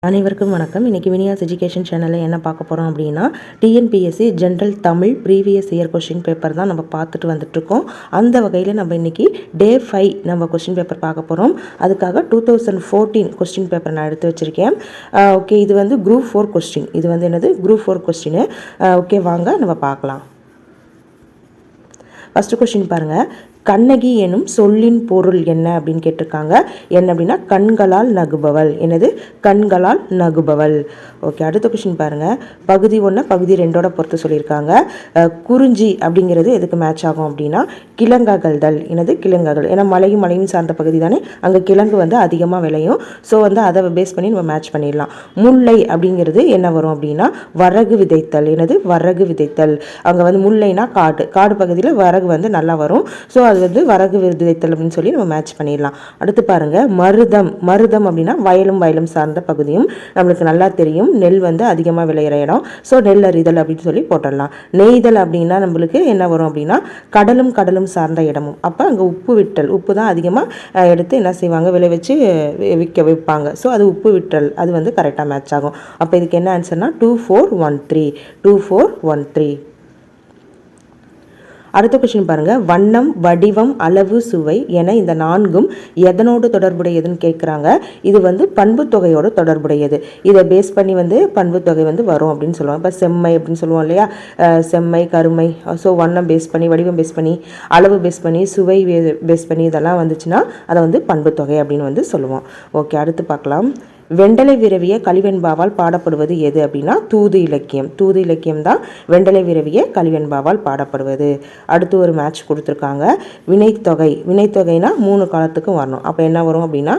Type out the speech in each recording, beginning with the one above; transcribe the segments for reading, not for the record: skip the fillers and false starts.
அனைவருக்கும் வணக்கம். இன்றைக்கி வினியாஸ் எஜுகேஷன் சேனலில் என்ன பார்க்க போகிறோம் அப்படின்னா, TNPSC general Tamil previous year question paper தான் நம்ம பார்த்துட்டு வந்துட்டுருக்கோம். அந்த வகையில் நம்ம இன்றைக்கி டே 5 நம்ம கொஸ்டின் பேப்பர் பார்க்க போகிறோம். அதுக்காக 2014 கொஸ்டின் பேப்பர் நான் எடுத்து வச்சுருக்கேன். ஓகே, இது வந்து குரூப் 4 கொஸ்டின். இது வந்து என்னது, குரூப் 4 கொஸ்டின். ஓகே, வாங்க நம்ம பார்க்கலாம். ஃபஸ்ட்டு கொஸ்டின் பாருங்கள். கண்ணகி எனும் சொல்லின் பொருள் என்ன அப்படின்னு கேட்டிருக்காங்க. என்ன அப்படின்னா, கண்களால் நகுபவள். என்னது, கண்களால் நகுபவள். ஓகே, அடுத்த கொஸ்டின் பாருங்கள். பகுதி 1 பகுதி 2 பொறுத்து சொல்லியிருக்காங்க. குறிஞ்சி அப்படிங்கிறது எதுக்கு மேட்ச் ஆகும் அப்படின்னா, கிழங்ககழ்தல். என்னது, கிழங்ககல். ஏன்னா மலையும் சார்ந்த பகுதி தானே, அங்கே கிழங்கு வந்து அதிகமாக விளையும். ஸோ வந்து அதை பேஸ் பண்ணி நம்ம மேட்ச் பண்ணிடலாம். முல்லை அப்படிங்கிறது என்ன வரும் அப்படின்னா, வரகு விதைத்தல். என்னது, வரகு விதைத்தல். அங்கே வந்து முல்லைனா காடு பகுதியில் வரகு வந்து நல்லா வரும். ஸோ அது வந்து வரகு விதைத்தல் அப்படின்னு சொல்லி நம்ம மேட்ச் பண்ணிடலாம். அடுத்து பாருங்க, மருதம் அப்படின்னா வயலும் சார்ந்த பகுதியும் நம்மளுக்கு நல்லா தெரியும். நெல் வந்து அதிகமாக விளையிற இடம். ஸோ நெல் அறிதல் அப்படின்னு சொல்லி போட்டுடலாம். நெய்தல் அப்படின்னா நம்மளுக்கு என்ன வரும் அப்படின்னா, கடலும் சார்ந்த இடமும். அப்போ அங்கே உப்பு தான் அதிகமாக எடுத்து என்ன செய்வாங்க, விளைவிச்சு விற்பாங்க. ஸோ அது உப்பு விட்டல், அது வந்து கரெக்டாக மேட்ச் ஆகும். அப்போ இதுக்கு என்ன ஆன்சர்னா 2413. அடுத்த கொஸ்டின் பாருங்க. வண்ணம், வடிவம், அளவு, சுவை என இந்த 4ம் எதனோடு தொடர்புடையதுன்னு கேட்குறாங்க. இது வந்து பண்பு தொகையோடு தொடர்புடையது. இதை பேஸ் பண்ணி வந்து பண்பு தொகை வந்து வரும் அப்படின்னு சொல்லுவாங்க. இப்போ செம்மை அப்படின்னு சொல்லுவோம் இல்லையா, செம்மை, கருமை. ஸோ வண்ணம் பேஸ் பண்ணி, வடிவம் பேஸ் பண்ணி, அளவு பேஸ் பண்ணி, சுவை பேஸ் பண்ணி இதெல்லாம் வந்துச்சுன்னா அதை வந்து பண்பு தொகை அப்படின்னு வந்து சொல்லுவோம். ஓகே, அடுத்து பார்க்கலாம். வெண்டலை விரவிய கலிவெண்பாவால் பாடப்படுவது எது அப்படின்னா, தூது இலக்கியம் தான் வெண்டலை விரவிய கலிவெண்பாவால் பாடப்படுவது. அடுத்து ஒரு மேட்ச் கொடுத்துருக்காங்க. வினைத்தொகைனா 3 காலத்துக்கும் வரணும். அப்போ என்ன வரும் அப்படின்னா,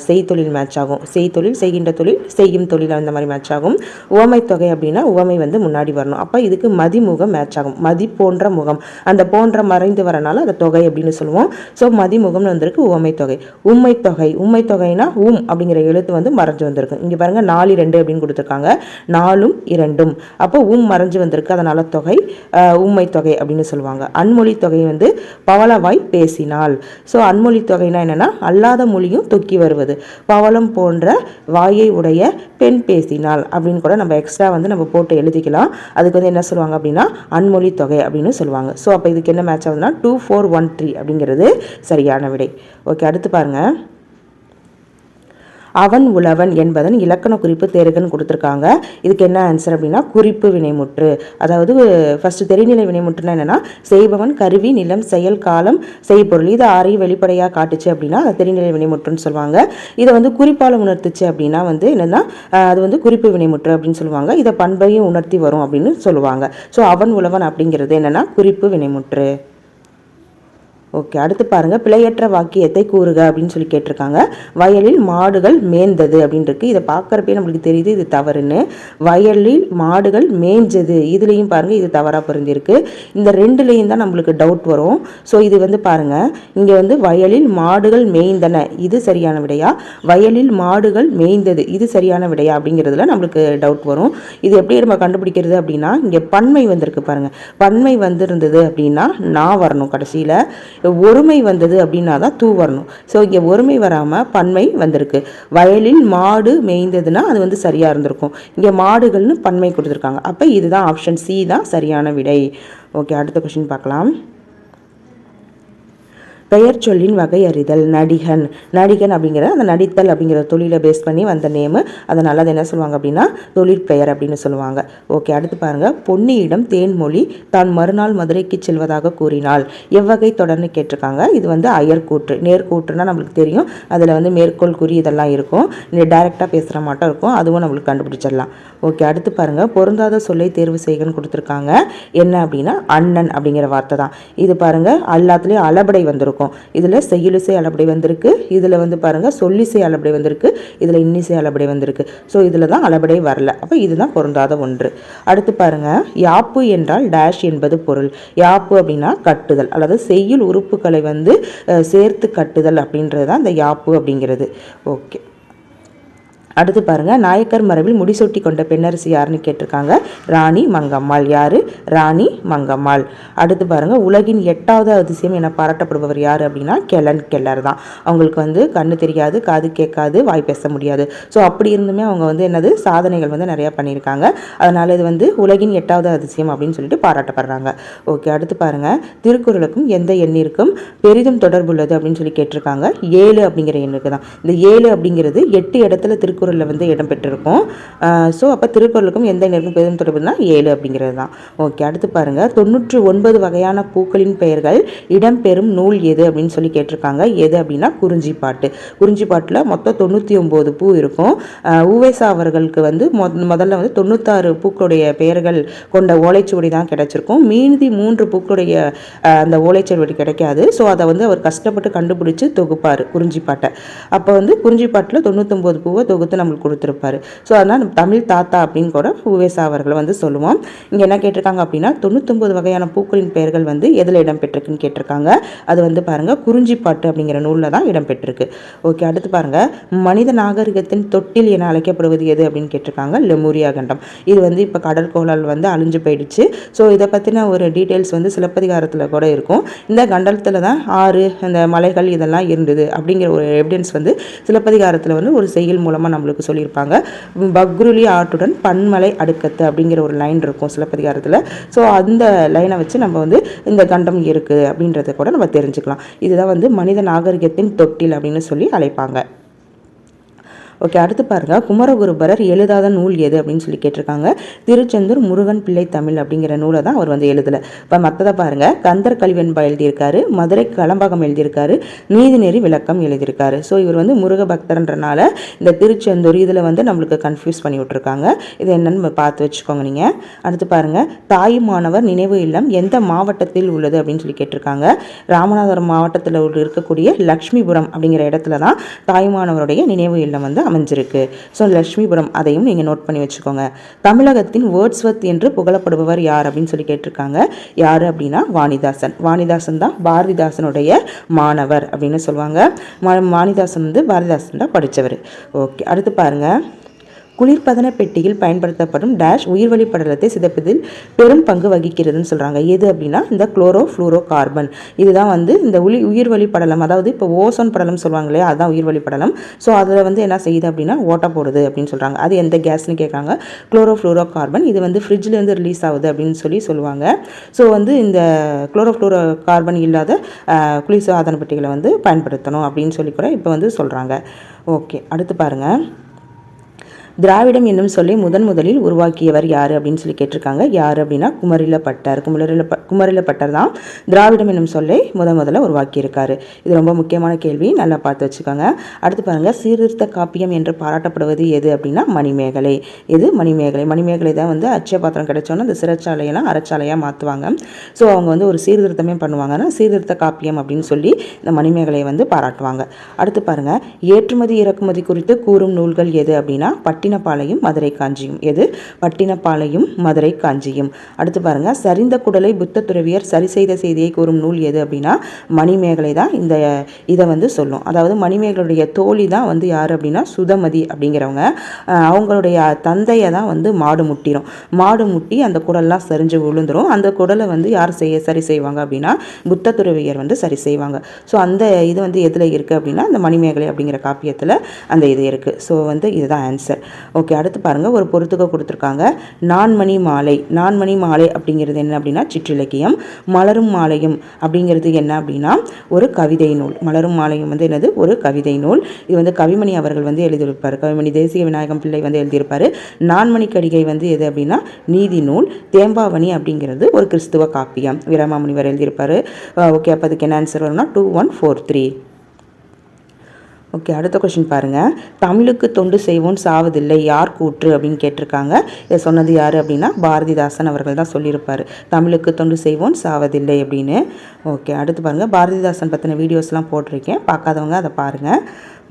செய்தொழில் மேட்ச் ஆகும். செய்தொழில், செய்கின்ற தொழில், செய்யும் தொழில், அந்த மாதிரி மேட்ச் ஆகும். உவமை தொகை அப்படின்னா உவமை வந்து முன்னாடி வரணும். அப்போ இதுக்கு மதிமுகம் மேட்ச் ஆகும். மதி போன்ற முகம், அந்த போன்ற மறைந்து வரனால அதை தொகை அப்படின்னு சொல்லுவோம். ஸோ மதிமுகம்னு வந்திருக்கு உவமை தொகை. உம்மை தொகைனா அப்படிங்கிற எழுத்து வந்து மறைஞ்சு வந்திருக்கு. இங்க பாருங்க, 4 2 அப்படின்னு கொடுத்துருக்காங்க. 4ம் 2ம். அப்போ மறைஞ்சு வந்திருக்கு, அதனால தொகை உம்மை தொகை அப்படின்னு சொல்லுவாங்க. அன்மொழி தொகை வந்து பவளவாய் பேசினாள். ஸோ அன்மொழி தொகைனா என்னன்னா, அல்லாத மொழியும் தொக்கி வருவது. பவளம் போன்ற வாயை உடைய பெண் பேசினாள் அப்படின்னு கூட நம்ம எக்ஸ்ட்ரா வந்து நம்ம போட்டு எழுதிக்கலாம். அதுக்கு வந்து என்ன சொல்லுவாங்க அப்படின்னா, அன்மொழி தொகை அப்படின்னு சொல்லுவாங்க. ஸோ அப்போ இதுக்கு என்ன மேட்ச் ஆகுதுன்னா 2413 அப்படிங்கிறது சரியான விடை. ஓகே, அடுத்து பாருங்க. அவன் உழவன் என்பதன் இலக்கண குறிப்பு தேர்கன்னு கொடுத்துருக்காங்க. இதுக்கு என்ன ஆன்சர் அப்படின்னா, குறிப்பு வினைமுற்று. அதாவது ஃபர்ஸ்ட் தெரிநிலை வினைமுற்றுனா என்னன்னா, செய்பவன், கருவி, நிலம், செயல், காலம், செய்பொருள், இது 6ஐயும் வெளிப்படையாக காட்டுச்சு அப்படின்னா அது தெரிநிலை வினைமுற்றுன்னு சொல்லுவாங்க. இதை வந்து குறிப்பால் உணர்த்துச்சு அப்படின்னா வந்து என்னன்னா, அது வந்து குறிப்பு வினைமுற்று அப்படின்னு சொல்லுவாங்க. இதை பண்பையும் உணர்த்தி வரும் அப்படின்னு சொல்லுவாங்க. ஸோ அவன் உழவன் அப்படிங்கிறது என்னன்னா குறிப்பு வினைமுற்று. ஓகே, அடுத்து பாருங்க. பிழையற்ற வாக்கியத்தை கூறுக அப்படின்னு சொல்லி கேட்டிருக்காங்க. வயலில் மாடுகள் மேய்ந்தது அப்படின்னு இருக்கு. இதை பார்க்குறப்பே நம்மளுக்கு தெரியுது இது தவறுன்னு. வயலில் மாடுகள் மேய்ஞ்சது, இதுலேயும் பாருங்க இது தவறாக பொருந்திருக்கு. இந்த 2லேயும் தான் நம்மளுக்கு டவுட் வரும். ஸோ இது வந்து பாருங்க, இங்கே வந்து வயலில் மாடுகள் மேய்ந்தன, இது சரியான விடையா, வயலில் மாடுகள் மேய்ந்தது இது சரியான விடையா அப்படிங்கிறதுல நம்மளுக்கு டவுட் வரும். இது எப்படி நம்ம கண்டுபிடிக்கிறது அப்படின்னா, இங்கே பன்மை வந்திருக்கு பாருங்க. பன்மை வந்திருந்தது அப்படின்னா நான் வரணும் கடைசியில். ஒருமை வந்தது அப்படின்னா தான் தூ வரணும். ஸோ இங்கே ஒருமை வராமல் பன்மை வந்திருக்கு. வயலில் மாடு மேய்ந்ததுன்னா அது வந்து சரியாக இருந்திருக்கும். இங்கே மாடுகள்னு பன்மை கொடுத்துருக்காங்க. அப்போ இதுதான் ஆப்ஷன் சி தான் சரியான விடை. ஓகே, அடுத்த கொஸ்டின் பார்க்கலாம். பெயர் சொல்லின் வகை அறிதல். நடிகன் அப்படிங்கிற அந்த நடித்தல் அப்படிங்கிற தொழிலை பேஸ் பண்ணி வந்த நேமு, அதனால அது என்ன சொல்லுவாங்க அப்படின்னா தொழிற்பெயர் அப்படின்னு சொல்லுவாங்க. ஓகே, அடுத்து பாருங்க. பொன்னியிடம் தேன்மொழி தான் மறுநாள் மதுரைக்கு செல்வதாக கூறினாள். எவ்வகை தொடர்னு கேட்டிருக்காங்க. இது வந்து அயர்கூற்று. நேர்கூற்றுனா நம்மளுக்கு தெரியும், அதில் வந்து மேற்கோள் குறி இதெல்லாம் இருக்கும். டைரெக்டாக பேசுகிற மாட்டம் இருக்கும், அதுவும் நம்மளுக்கு கண்டுபிடிச்சிடலாம். ஓகே, அடுத்து பாருங்க. பொருந்தாத சொல்லை தேர்வு செய்கன்னு கொடுத்துருக்காங்க. என்ன அப்படின்னா அண்ணன் அப்படிங்கிற வார்த்தை தான். இது பாருங்க, எல்லாத்துலேயும் அளபடை வந்திருக்கும். இதுல செய்யுளிசை அளபடை வந்திருக்கு, இதுல வந்து பாருங்க சொல்லிசை அளபடை வந்திருக்கு, இதுல இன்னிசை அளபடை வந்திருக்கு. ஸோ இதுல தான் அளபடை வரல. அப்போ இதுதான் பொருந்தாத ஒன்று. அடுத்து பாருங்க. யாப்பு என்றால் டேஷ் என்பது பொருள். யாப்பு அப்படின்னா கட்டுதல், அல்லது செய்யுள் உறுப்புகளை வந்து சேர்த்து கட்டுதல் அப்படின்றது தான் இந்த யாப்பு அப்படிங்கிறது. ஓகே, அடுத்து பாருங்கள், நாயக்கர் மரபில் முடிசூட்டி கொண்ட பெண்ணரசி யாருன்னு கேட்டிருக்காங்க. ராணி மங்கம்மாள். யார்? ராணி மங்கம்மாள். அடுத்து பாருங்கள், உலகின் 8வது அதிசயம் என பாராட்டப்படுபவர் யார் அப்படின்னா ஹெலன் கெல்லர் தான். அவங்களுக்கு வந்து கண்ணு தெரியாது, காது கேட்காது, வாய் பேச முடியாது. ஸோ அப்படி இருந்துமே அவங்க வந்து என்னது சாதனைகள் வந்து நிறையா பண்ணியிருக்காங்க. அதனால் இது வந்து உலகின் 8வது அதிசயம் அப்படின்னு சொல்லிட்டு பாராட்டப்படுறாங்க. ஓகே, அடுத்து பாருங்கள், திருக்குறளுக்கும் எந்த எண்ணிற்கும் பெரிதும் தொடர்புள்ளது அப்படின்னு சொல்லி கேட்டிருக்காங்க. 7 அப்படிங்கிற எண்ணுக்கு தான். இந்த 7 அப்படிங்கிறது 8 இடத்துல திருக்குறளில் வந்து இடம்பெற்றிருக்கும். ஸோ அப்போ திருக்குறளுக்கும் எந்த எண்ணிற்கும் பெரிதும் தொடர்புனா 7 அப்படிங்கிறது தான். ஓகே, அடுத்து பாருங்கள், 99 வகையான பூக்களின் பெயர்கள் இடம்பெறும் நூல் எது அப்படின்னு சொல்லி கேட்டிருக்காங்க. எது அப்படின்னா குறிஞ்சிப்பாட்டு. குறிஞ்சிப்பாட்டில் மொத்தம் 99 பூ இருக்கும். உவேசா அவர்களுக்கு வந்து முதல்ல வந்து 96 பூக்களுடைய பெயர்கள் கொண்ட ஓலைச்சுவடி தான் கிடைச்சிருக்கும். மீதி 3 பூக்களுடைய அந்த ஓலைச்சுவடி கிடைக்காது. ஸோ அதை வந்து அவர் கஷ்டப்பட்டு கண்டுபிடிச்சு தொகுப்பார் குறிஞ்சிப்பாட்டை. அப்போ வந்து குறிஞ்சிப்பாட்டில் 99 பூவை தொகுத்து நம்மளுக்கு கொடுத்துருப்பாரு. ஸோ அதனால் தமிழ் தாத்தா அப்படின்னு கூட உவேசா அவர்களை வந்து சொல்லுவோம். இங்கே என்ன கேட்டிருக்காங்க அப்படின்னா 99 வகையான பூக்களின் பெயர்கள் வந்து எதில் இடம்பெற்றிருக்குன்னு கேட்டிருக்காங்க. அது வந்து பாருங்கள், குறிஞ்சிப்பாட்டு அப்படிங்கிற நூலில் தான் இடம்பெற்றிருக்கு. ஓகே, அடுத்து பாருங்கள், மனித நாகரிகத்தின் தொட்டில் என அழைக்கப்படுவது எது அப்படின்னு கேட்டிருக்காங்க. லெமூரியா கண்டம். இது வந்து இப்போ கடற்கோளால் வந்து அழிஞ்சு போயிடுச்சு. ஸோ இதை பற்றின ஒரு டீட்டெயில்ஸ் வந்து சிலப்பதிகாரத்தில் கூட இருக்கும். இந்த கண்டத்தில் தான் ஆறு, அந்த மலைகள் இதெல்லாம் இருந்தது அப்படிங்கிற ஒரு எவிடன்ஸ் வந்து சிலப்பதிகாரத்தில் வந்து ஒரு செய்யுள் மூலமாக நம்மளுக்கு சொல்லியிருப்பாங்க. பக்ருலி ஆற்றுடன் பன்மலை அடுக்கத்து அப்படிங்கிற ஒரு லைன் இருக்கும் சிலப்பதிகாரத்தில். ஸோ அந்த லைனை வச்சு நம்ம வந்து இந்த கண்டம் இருக்குது அப்படின்றத கூட நம்ம தெரிஞ்சுக்கலாம். இதுதான் வந்து மனித நாகரிகத்தின் தொட்டில் அப்படின்னு சொல்லி அழைப்பாங்க. ஓகே, அடுத்து பாருங்கள், குமரகுருபரர் எழுதாத நூல் எது அப்படின்னு சொல்லி கேட்டிருக்காங்க. திருச்செந்தூர் முருகன் பிள்ளை தமிழ் அப்படிங்கிற நூலை தான் அவர் வந்து எழுதலை. இப்போ மற்றதை பாருங்கள், கந்தர் கல்வெண்பா எழுதியிருக்காரு, மதுரை களம்பகம் எழுதியிருக்காரு, நீதிநெறி விளக்கம் எழுதியிருக்காரு. ஸோ இவர் வந்து முருக பக்தர்ன்றனால இந்த திருச்செந்தூர் இதில் வந்து நம்மளுக்கு கன்ஃபியூஸ் பண்ணி விட்டுருக்காங்க. இது என்னன்னு பார்த்து வச்சுக்கோங்க நீங்கள். அடுத்து பாருங்கள், தாயுமானவர் நினைவு இல்லம் எந்த மாவட்டத்தில் உள்ளது அப்படின்னு சொல்லி கேட்டிருக்காங்க. ராமநாதபுரம் மாவட்டத்தில் இருக்கக்கூடிய லக்ஷ்மிபுரம் அப்படிங்கிற இடத்துல தான் தாயுமானவருடைய நினைவு இல்லம் வந்து அமைஞ்சிருக்கு. ஸோ லட்சுமிபுரம், அதையும் நீங்கள் நோட் பண்ணி வச்சுக்கோங்க. தமிழகத்தின் வேர்ட்ஸ்வர்த் என்று புகழப்படுபவர் யார் அப்படின்னு சொல்லி கேட்டிருக்காங்க. யார் அப்படின்னா வாணிதாசன். வாணிதாசன் தான் பாரதிதாசனுடைய மாணவர் அப்படின்னு சொல்லுவாங்க. வாணிதாசன் வந்து பாரதிதாசன் தான் படித்தவர். ஓகே, அடுத்து பாருங்கள், குளிர்பதன பெட்டியில் பயன்படுத்தப்படும் டேஷ் உயிர்வழி படலத்தை சிதைப்பதில் பெரும் பங்கு வகிக்கிறதுன்னு சொல்கிறாங்க. எது அப்படின்னா இந்த குளோரோ ஃப்ளூரோ கார்பன். இதுதான் வந்து இந்த உயிர்வழி படலம், அதாவது இப்போ ஓசோன் படலம் சொல்லுவாங்க இல்லையா, அதுதான் உயிர்வழி படலம். ஸோ அதில் வந்து என்ன செய்யுது அப்படின்னா ஓட்ட போடுது அப்படின்னு சொல்கிறாங்க. அது எந்த கேஸ்ன்னு கேட்குறாங்க. Chloro fluoro carbon. இது வந்து ஃப்ரிட்ஜ்லேருந்து ரிலீஸ் ஆகுது அப்படின்னு சொல்லுவாங்க. ஸோ வந்து இந்த குளோரோ ஃப்ளூரோ கார்பன் இல்லாத குளிர்சாதன பெட்டிகளை வந்து பயன்படுத்தணும் அப்படின்னு சொல்லி கூட இப்போ வந்து சொல்கிறாங்க. ஓகே, அடுத்து பாருங்கள், திராவிடம் என்னும் சொல்லி முதலில் உருவாக்கியவர் யார் அப்படின்னு சொல்லி கேட்டிருக்காங்க. யார் அப்படின்னா குமரிலப்பட்டர். குமரிலப்பட்டர் தான் திராவிடம் என்னும் சொல்லை முதல்ல உருவாக்கியிருக்காரு. இது ரொம்ப முக்கியமான கேள்வி, நல்லா பார்த்து வச்சுக்கோங்க. அடுத்து பாருங்கள், சீர்திருத்த காப்பியம் என்று பாராட்டப்படுவது எது அப்படின்னா மணிமேகலை. இது மணிமேகலை. மணிமேகலை தான் வந்து அச்சய பாத்திரம் கிடைச்சோன்னா அந்த சிறைச்சாலையெல்லாம் அறச்சாலையாக மாற்றுவாங்க. ஸோ அவங்க வந்து ஒரு சீர்திருத்தமே பண்ணுவாங்கன்னா சீர்திருத்த காப்பியம் அப்படின்னு சொல்லி இந்த மணிமேகலையை வந்து பாராட்டுவாங்க. அடுத்து பாருங்கள், ஏற்றுமதி இறக்குமதி குறித்து கூறும் நூல்கள் எது அப்படின்னா பட்டினப்பாளையும் மதுரை காஞ்சியும். எது? பட்டினப்பாளையும் மதுரை காஞ்சியும். அடுத்து பாருங்க, சரிந்த குடலை புத்த துறவியர் சரி செய்த செய்தியை கூறும் நூல் எது அப்படின்னா மணிமேகலை தான் இதை வந்து சொல்லும். அதாவது மணிமேகலையுடைய தோழி தான் வந்து யார் அப்படின்னா சுதமதி அப்படிங்கிறவங்க. அவங்களுடைய தந்தையை தான் வந்து மாடு முட்டி அந்த குடல்லாம் சரிஞ்சு விழுந்துடும். அந்த குடலை வந்து யார் சரி செய்வாங்க அப்படின்னா புத்த துறவியர் வந்து சரி செய்வாங்க. ஸோ அந்த இது வந்து எதில் இருக்குது அப்படின்னா அந்த மணிமேகலை அப்படிங்கிற காப்பியத்தில் அந்த இது இருக்குது. ஸோ வந்து இதுதான் ஆன்சர். ஓகே, அடுத்து பாருங்கள், ஒரு பொறுத்துக்க கொடுத்துருக்காங்க. நான்மணி மாலை அப்படிங்கிறது என்ன அப்படின்னா சிற்றிலக்கியம். மலரும் மாலையும் அப்படிங்கிறது என்ன அப்படின்னா ஒரு கவிதை நூல். மலரும் மாலையும் வந்து என்னது? ஒரு கவிதை நூல். இது வந்து கவிமணி அவர்கள் வந்து எழுதியிருப்பார். கவிமணி தேசிய விநாயகம் பிள்ளை வந்து எழுதியிருப்பார். நான்மணி கடிகை வந்து எது அப்படின்னா நீதி நூல். தேம்பாவணி அப்படிங்கிறது ஒரு கிறிஸ்துவ காப்பியம். வீரமாமுனிவர் எழுதியிருப்பார். ஓகே, அப்போ அதுக்கு என்ன ஆன்சர் வரும்னா 2143. ஓகே, அடுத்த கொஸ்டின் பாருங்கள். தமிழுக்கு தொண்டு செய்வோம் சாவதில்லை யார் கூற்று அப்படின்னு கேட்டிருக்காங்க. இதை சொன்னது யார் அப்படின்னா பாரதிதாசன் அவர்கள் தான் சொல்லியிருப்பார். தமிழுக்கு தொண்டு செய்வோம் சாவதில்லை அப்படின்னு. ஓகே, அடுத்து பாருங்கள், பாரதிதாசன் பற்றின வீடியோஸ்லாம் போட்டிருக்கேன், பார்க்காதவங்க அதை பாருங்கள்.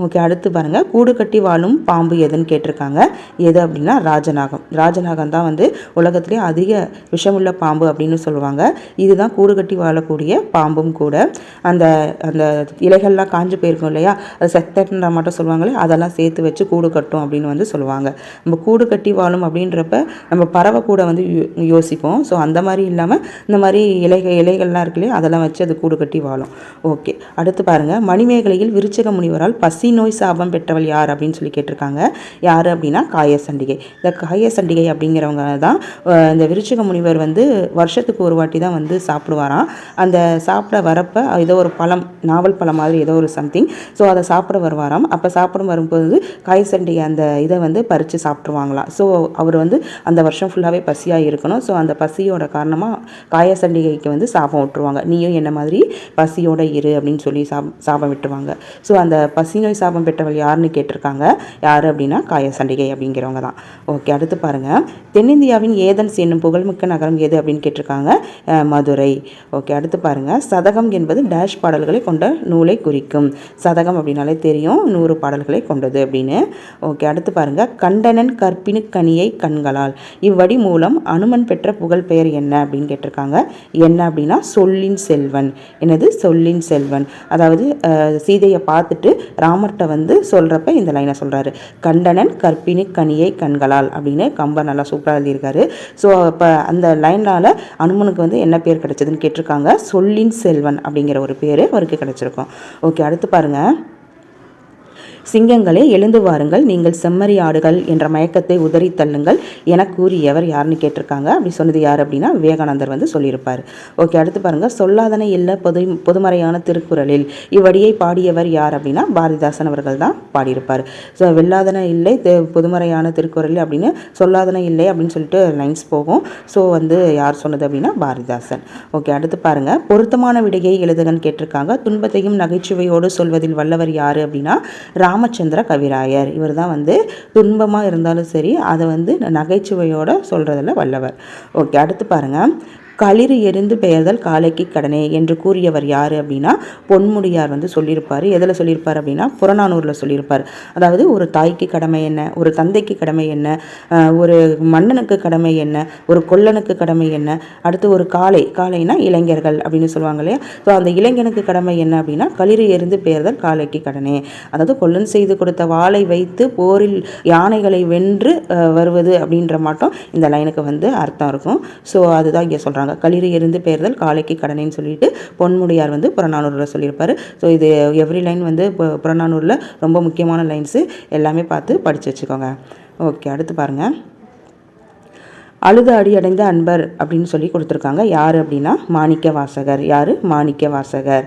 ஓகே, அடுத்து பாருங்கள், கூடு கட்டி வாழும் பாம்பு எதுன்னு கேட்டிருக்காங்க. எது அப்படின்னா ராஜநாகம். ராஜநாகம் தான் வந்து உலகத்திலே அதிக விஷமுள்ள பாம்பு அப்படின்னு சொல்லுவாங்க. இதுதான் கூடு கட்டி வாழக்கூடிய பாம்பும் கூட. அந்த அந்த இலைகள்லாம் காஞ்சு போயிருக்கும் இல்லையா, அது செத்தன்ற மட்டும் சொல்லுவாங்களே, அதெல்லாம் சேர்த்து வச்சு கூடு கட்டும் அப்படின்னு வந்து சொல்லுவாங்க. நம்ம கூடு கட்டி வாழும் அப்படின்றப்ப நம்ம பறவை கூட வந்து யோசிப்போம். ஸோ அந்த மாதிரி இல்லாமல் இந்த மாதிரி இலைகள்லாம் இருக்கு இல்லையா, அதெல்லாம் வச்சு அது கூடு கட்டி வாழும். ஓகே, அடுத்து பாருங்கள், மணிமேகலையில் விருச்சிக முனிவரால் பசி நோய் சாபம் பெற்றவள் யார் அப்படின்னு சொல்லி கேட்டிருக்காங்க. யார் அப்படின்னா காயசண்டிகை. இந்த காயசண்டிகை அப்படிங்கிறவங்க தான் இந்த விருச்சிக முனிவர் வந்து வருஷத்துக்கு ஒரு வாட்டி தான் வந்து சாப்பிடுவாராம். அந்த சாப்பிட வரப்போ ஏதோ ஒரு பழம், நாவல் பழம் மாதிரி ஏதோ ஒரு சம்திங், ஸோ அதை சாப்பிட வருவாராம். அப்போ சாப்பிட வரும்போது காயசண்டிகை அந்த இதை வந்து பறித்து சாப்பிட்ருவாங்களாம். ஸோ அவர் வந்து அந்த வருஷம் ஃபுல்லாகவே பசியாக இருக்கணும். ஸோ அந்த பசியோட காரணமாக காயசண்டிகைக்கு வந்து சாபம் விட்டுருவாங்க. நீயும் என்ன மாதிரி பசியோட இரு அப்படின்னு சொல்லி சாபம் விட்டுருவாங்க. ஸோ அந்த பசி நோய் சாபம் பெற்றவள் யாருன்னு கேட்டிருக்காங்க. யார் அப்படின்னா காயசண்டிகை அப்படிங்கிறவங்க தான். ஓகே, அடுத்து பாருங்கள், தென்னிந்தியாவின் ஏதன்ஸ் என்னும் புகழ்மிக்க நகரம் எது அப்படின்னு கேட்டிருக்காங்க. மதுரை. ஓகே, அடுத்து பாருங்கள், சதகம் என்பது டேஷ் பாடல்களை கொண்ட நூலை குறிக்கும். சதகம் அப்படின்னாலே தெரியும், 100 பாடல்களை கொண்டது அப்படின்னு. ஓகே, அடுத்து பாருங்கள், கண்டனன் கற்பினு கனியை கண்களால். இவ்வடி மூலம் அனுமன் பெற்ற புகழ் பெயர் என்ன அப்படின்னு கேட்டிருக்காங்க. என்ன அப்படின்னா சொல்லின் செல்வன். என்னது சொல்லின் செல்வன். அதாவது சீதையை பார்த்துட்டு ராமர்கிட்ட வந்து சொல்கிறப்ப இந்த லைனை சொல்கிறாரு, கண்டனன் கற்பினி கனியை கண்களால் அப்படின்னு கம்பர் நல்லா சூப்பராக எழுதியிருக்காரு. ஸோ இப்போ அந்த லைனால் அனுமனுக்கு வந்து என்ன பேர் கிடைச்சதுன்னு கேட்டிருக்காங்க. சொல்லின் செல்வன் அப்படிங்கிற ஒரு பேர் அவருக்கு கிடைச்சிருக்கும். ஓகே, அடுத்து பாருங்கள், சிங்கங்களே எழுந்து வாருங்கள், நீங்கள் செம்மறி ஆடுகள் என்ற மயக்கத்தை உதறி தள்ளுங்கள் என கூறியவர் யாருன்னு கேட்டிருக்காங்க. அப்படி சொன்னது யார் அப்படின்னா விவேகானந்தர் வந்து சொல்லியிருப்பார். ஓகே, அடுத்து பாருங்கள், சொல்லாதன இல்ல பொதுமறையான திருக்குறளில் இவ்வடியை பாடியவர் யார் அப்படின்னா பாரதிதாசன் அவர்கள் தான் பாடியிருப்பார். ஸோ வெல்லாதன இல்லை பொதுமறையான திருக்குறளில் அப்படின்னு சொல்லாதன இல்லை அப்படின்னு சொல்லிட்டு லைன்ஸ் போகும். ஸோ வந்து யார் சொன்னது அப்படின்னா பாரதிதாசன். ஓகே, அடுத்து பாருங்கள், பொருத்தமான விடையை எழுதுகன்னு கேட்டிருக்காங்க. துன்பத்தையும் நகைச்சுவையோடு சொல்வதில் வல்லவர் யார் அப்படின்னா ராமச்சந்திர கவிராயர். இவர் தான் வந்து துன்பமாக இருந்தாலும் சரி அதை வந்து நகைச்சுவையோடு சொல்கிறதில் வல்லவர். ஓகே, அடுத்து பாருங்கள், களிறு எரிந்து பெயர்தல் காலைக்கு கடனே என்று கூறியவர் யார் அப்படின்னா பொன்முடியார் வந்து சொல்லியிருப்பார். எதில் சொல்லியிருப்பார் அப்படின்னா புறநானூரில் சொல்லியிருப்பார். அதாவது ஒரு தாய்க்கு கடமை என்ன, ஒரு தந்தைக்கு கடமை என்ன, ஒரு மன்னனுக்கு கடமை என்ன, ஒரு கொல்லனுக்கு கடமை என்ன, அடுத்து ஒரு காளைனா இளைஞர்கள் அப்படின்னு சொல்லுவாங்க இல்லையா. ஸோ அந்த இளைஞனுக்கு கடமை என்ன அப்படின்னா களிறு எரிந்து பெயர்தல் காலைக்கு கடனே. அதாவது கொல்லன் செய்து கொடுத்த வாளை வைத்து போரில் யானைகளை வென்று வருவது அப்படின்ற மாட்டோம் இந்த லைனுக்கு வந்து அர்த்தம் இருக்கும். ஸோ அதுதான் இங்கே சொல்கிறாங்க, களிறு எரிந்து பெயர்தல் காலைக்கு கடனைன்னு சொல்லிட்டு பொன்முடியார் வந்து புறநானூரில் சொல்லியிருப்பார். ஸோ இது எவ்ரி லைன் வந்து புறநானூரில் ரொம்ப முக்கியமான லைன்ஸு, எல்லாமே பார்த்து படித்து வச்சுக்கோங்க. ஓகே, அடுத்து பாருங்கள், அழுத அடி அடைந்த அன்பர் அப்படின்னு சொல்லி கொடுத்துருக்காங்க. யார் அப்படின்னா மாணிக்க வாசகர். யார்? மாணிக்க வாசகர்.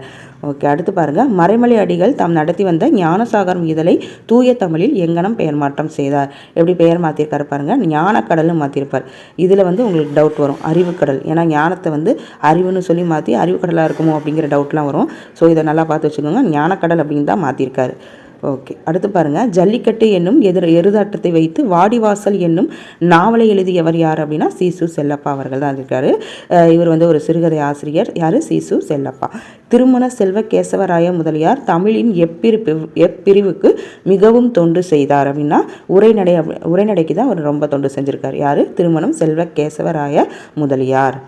ஓகே, அடுத்து பாருங்கள், மறைமலை அடிகள் தாம் நடத்தி வந்த ஞானசாகரம் இதழை தூய தமிழில் எங்கனம் பெயர் மாற்றம் செய்தார். எப்படி பெயர் மாற்றிருக்காரு பாருங்கள், ஞானக்கடல்னு மாற்றிருப்பார். இதில் வந்து உங்களுக்கு டவுட் வரும், அறிவுக்கடல். ஏன்னா ஞானத்தை வந்து அறிவுன்னு சொல்லி மாற்றி அறிவுக்கடலாக இருக்குமோ அப்படிங்கிற டவுட்லாம் வரும். ஸோ இதை நல்லா பார்த்து வச்சுக்கோங்க, ஞானக்கடல் அப்படின்னு தான் மாற்றிருக்காரு. ஓகே, அடுத்து பாருங்கள், ஜல்லிக்கட்டு என்னும் எருதாட்டத்தை வைத்து வாடிவாசல் என்னும் நாவலை எழுதியவர் யார் அப்படின்னா சீசு செல்லப்பா அவர்கள் தான் இருக்காரு. இவர் வந்து ஒரு சிறுகதை ஆசிரியர். யார்? சீசு செல்லப்பா. திருமண செல்வ கேசவராய முதலியார் தமிழின் எப்பிரிவுக்கு மிகவும் தொண்டு செய்தார் அப்படின்னா உரைநடைக்கு தான் அவர் ரொம்ப தொண்டு செஞ்சிருக்கார். யார்? திருமணம் செல்வ கேசவராய முதலியார்.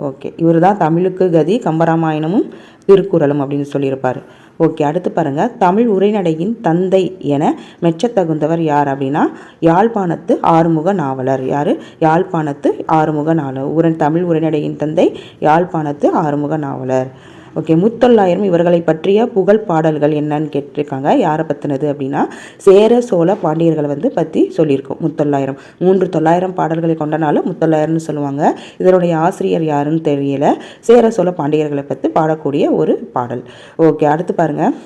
ஓகே, இவர் தான் தமிழுக்கு கதி, கம்பராமாயணமும் திருக்குறளும் அப்படின்னு சொல்லியிருப்பார். ஓகே, அடுத்து பாருங்கள், தமிழ் உரைநடையின் தந்தை என மெச்சத்தகுந்தவர் யார் அப்படின்னா யாழ்ப்பாணத்து ஆறுமுக நாவலர். யார்? யாழ்ப்பாணத்து ஆறுமுக நாவலர். தமிழ் உரைநடையின் தந்தை யாழ்ப்பாணத்து ஆறுமுக நாவலர். ஓகே, முத்தொள்ளாயிரம் இவர்களை பற்றிய புகழ் பாடல்கள் என்னன்னு கேட்டிருக்காங்க. யாரை பற்றினது அப்படின்னா சேர சோழ பாண்டியர்களை வந்து பற்றி சொல்லியிருக்கோம். முத்தொள்ளாயிரம் 900 பாடல்களை கொண்டனால முத்தொள்ளாயிரம்னு சொல்லுவாங்க. இதனுடைய ஆசிரியர் யாருன்னு தெரியல. சேர சோழ பாண்டியர்களை பற்றி பாடக்கூடிய ஒரு பாடல். ஓகே, அடுத்து பாருங்கள்,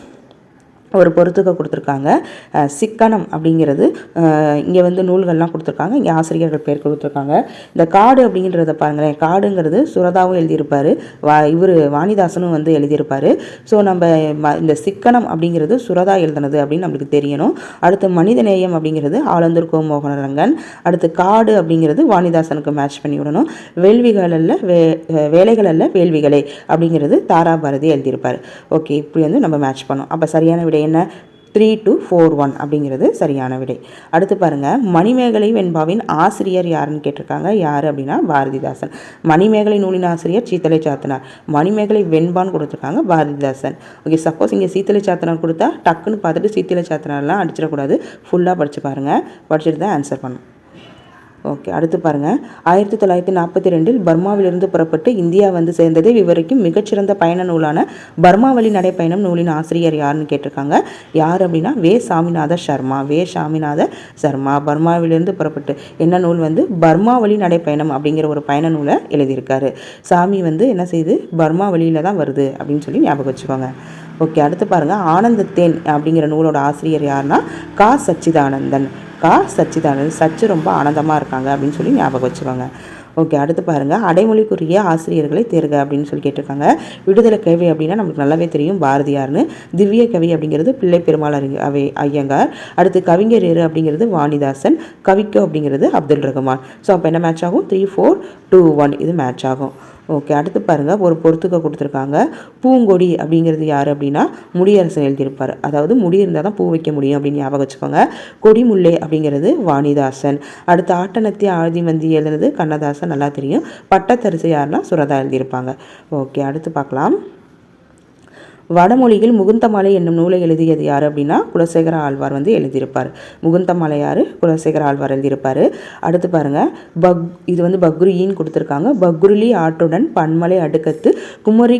ஒரு பொறுத்துக்க கொடுத்துருக்காங்க. சிக்கனம் அப்படிங்கிறது இங்கே வந்து நூல்கள்லாம் கொடுத்துருக்காங்க, இங்கே ஆசிரியர்கள் பேர் கொடுத்துருக்காங்க. இந்த காடு அப்படிங்கிறத பாருங்களேன், காடுங்கிறது சுரதாவும் எழுதியிருப்பார், இவர் வாணிதாசனும் வந்து எழுதியிருப்பார். ஸோ நம்ம இந்த சிக்கனம் அப்படிங்கிறது சுரதா எழுதுனது அப்படின்னு நம்மளுக்கு தெரியணும். அடுத்து மனிதநேயம் அப்படிங்கிறது ஆலந்தூர் கோமோகனரங்கன். அடுத்து காடு அப்படிங்கிறது வாணிதாசனுக்கு மேட்ச் பண்ணி விடணும். வேலைகள் அல்ல வேள்விகளே அப்படிங்கிறது தாராபாரதி எழுதியிருப்பார். ஓகே, இப்படி வந்து நம்ம மேட்ச் பண்ணோம். அப்போ சரியான விடை என்ன? 3241 அப்படிங்கிறது சரியான விடை. அடுத்து பாருங்கள், மணிமேகலை வெண்பாவின் ஆசிரியர் யாருன்னு கேட்டிருக்காங்க. யார் அப்படின்னா பாரதிதாசன். மணிமேகலை நூலின் ஆசிரியர் சீத்தலை சாத்தனார். மணிமேகலை வெண்பான்னு கொடுத்துருக்காங்க பாரதிதாசன். ஓகே, சப்போஸ் இங்கே சீத்தலை சாத்தனார் கொடுத்தா டக்குன்னு பார்த்துட்டு சீத்தலை சாத்தனார்லாம் அடிச்சிடக்கூடாது. ஃபுல்லாக படித்து பாருங்கள், படிச்சுட்டு தான் ஆன்சர் பண்ணணும். ஓகே, அடுத்து பாருங்கள், 1942 பர்மாவிலிருந்து புறப்பட்டு இந்தியா வந்து சேர்ந்ததை விவரிக்கும் மிகச்சிறந்த பயண நூலான பர்மாவழி நடைப்பயணம் நூலின் ஆசிரியர் யாருன்னு கேட்டிருக்காங்க. யார் அப்படின்னா சாமிநாத சர்மா. சாமிநாத சர்மா பர்மாவிலிருந்து புறப்பட்டு என்ன நூல் வந்து பர்மாவழி நடைப்பயணம் அப்படிங்கிற ஒரு பயண நூலை எழுதியிருக்காரு. சாமி வந்து என்ன செய்யுது, பர்மா வழியில் தான் வருது அப்படின்னு சொல்லி ஞாபகம் வச்சுக்கோங்க. ஓகே, அடுத்து பாருங்கள், ஆனந்தத்தேன் அப்படிங்கிற நூலோட ஆசிரியர் யாருன்னா சச்சிதானந்தன். சச்சிதானந்தன். சச்சு ரொம்ப ஆனந்தமாக இருக்காங்க அப்படின்னு சொல்லி ஞாபகம் வச்சுக்கோங்க. ஓகே, அடுத்து பாருங்கள், அடைமொழிக்குரிய ஆசிரியர்களை தேர்க அப்படின்னு சொல்லி கேட்டிருக்காங்க. விடுதலை கவி அப்படின்னா நமக்கு நல்லாவே தெரியும் பாரதியார்னு. திவ்ய கவி அப்படிங்கிறது பிள்ளை பெருமாள் ஐயங்கார். அடுத்து கவிஞர் அப்படிங்கிறது வாணிதாசன். கவிக்கோ அப்படிங்கிறது அப்துல் ரஹ்மான். ஸோ அப்போ என்ன மேட்ச் ஆகும், 3421 இது மேட்ச் ஆகும். ஓகே, அடுத்து பாருங்கள், ஒரு பொறுத்துக்க கொடுத்துருக்காங்க. பூங்கொடி அப்படிங்கிறது யார் அப்படின்னா முடியரசன் எழுதியிருப்பார். அதாவது முடி இருந்தால் தான் பூ வைக்க முடியும் அப்படின்னு ஞாபகம் வச்சுக்கோங்க. கொடிமுல்லை அப்படிங்கிறது வாணிதாசன். அடுத்து ஆட்டனத்தி ஆதிமந்தி எழுதுனது கண்ணதாசன், நல்லா தெரியும். பட்டத்தரிசு யாருன்னா சுரதா எழுதியிருப்பாங்க. ஓகே, அடுத்து பார்க்கலாம். வடமொழியில் முகுந்தமாலை என்னும் நூலை எழுதியது யார் அப்படின்னா குலசேகர ஆழ்வார் வந்து எழுதியிருப்பார். முகுந்தமாலை யார், குலசேகர ஆழ்வார் எழுதியிருப்பார். அடுத்து பாருங்கள், இது வந்து பக்ருயின்னு கொடுத்துருக்காங்க. பக்ருலி ஆற்றுடன் பன்மலை அடுக்கத்து குமரி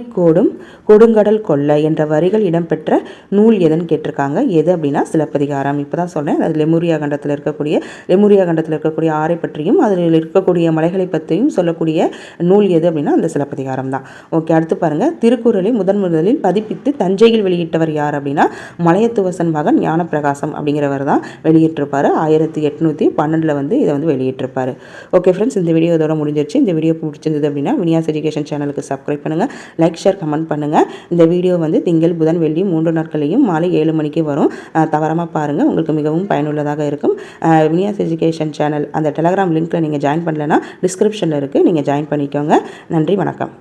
கொடுங்கடல் கொல்ல என்ற வரிகள் இடம்பெற்ற நூல் எதுன்னு கேட்டிருக்காங்க. எது அப்படின்னா சிலப்பதிகாரம். இப்போ தான் சொன்னேன், அது லெமுரியா கண்டத்தில் இருக்கக்கூடிய ஆறை பற்றியும் அதில் இருக்கக்கூடிய மலைகளை பற்றியும் சொல்லக்கூடிய நூல் எது அப்படின்னா அந்த சிலப்பதிகாரம் தான். ஓகே, அடுத்து பாருங்கள், திருக்குறளை முதலில் பதிப்பித்து தஞ்சையில் வெளியிட்டவர் யார் அப்படின்னா மலையத்துவசன் மகன் ஞானப்பிரகாசம் அப்படிங்கிறவர் தான் வெளியிட்டிருப்பாரு. 1812 வந்து இதை வந்து வெளியிட்டிருப்பாரு. ஓகே ஃப்ரெண்ட்ஸ், இந்த வீடியோ இதோட முடிஞ்சிருச்சு. இந்த வீடியோ பிடிச்சிருந்தது அப்படின்னா வினியாஸ் எஜுகேஷன் சேனலுக்கு சப்ஸ்கிரைப் பண்ணுங்கள், லைக் ஷேர் கமெண்ட் பண்ணுங்கள். இந்த வீடியோ வந்து திங்கள் புதன் வெள்ளி 3 நாட்களையும் மாலை 7 மணிக்கு வரும். தவறாமல் பாருங்கள், உங்களுக்கு மிகவும் பயனுள்ளதாக இருக்கும். வினியாஸ் எஜுகேஷன் சேனல் அந்த டெலகிராம் லிங்க்கில் நீங்கள் ஜாயின் பண்ணலைன்னா டிஸ்கிரிப்ஷனில் இருக்குது, நீங்கள் ஜாயின் பண்ணிக்கோங்க. நன்றி, வணக்கம்.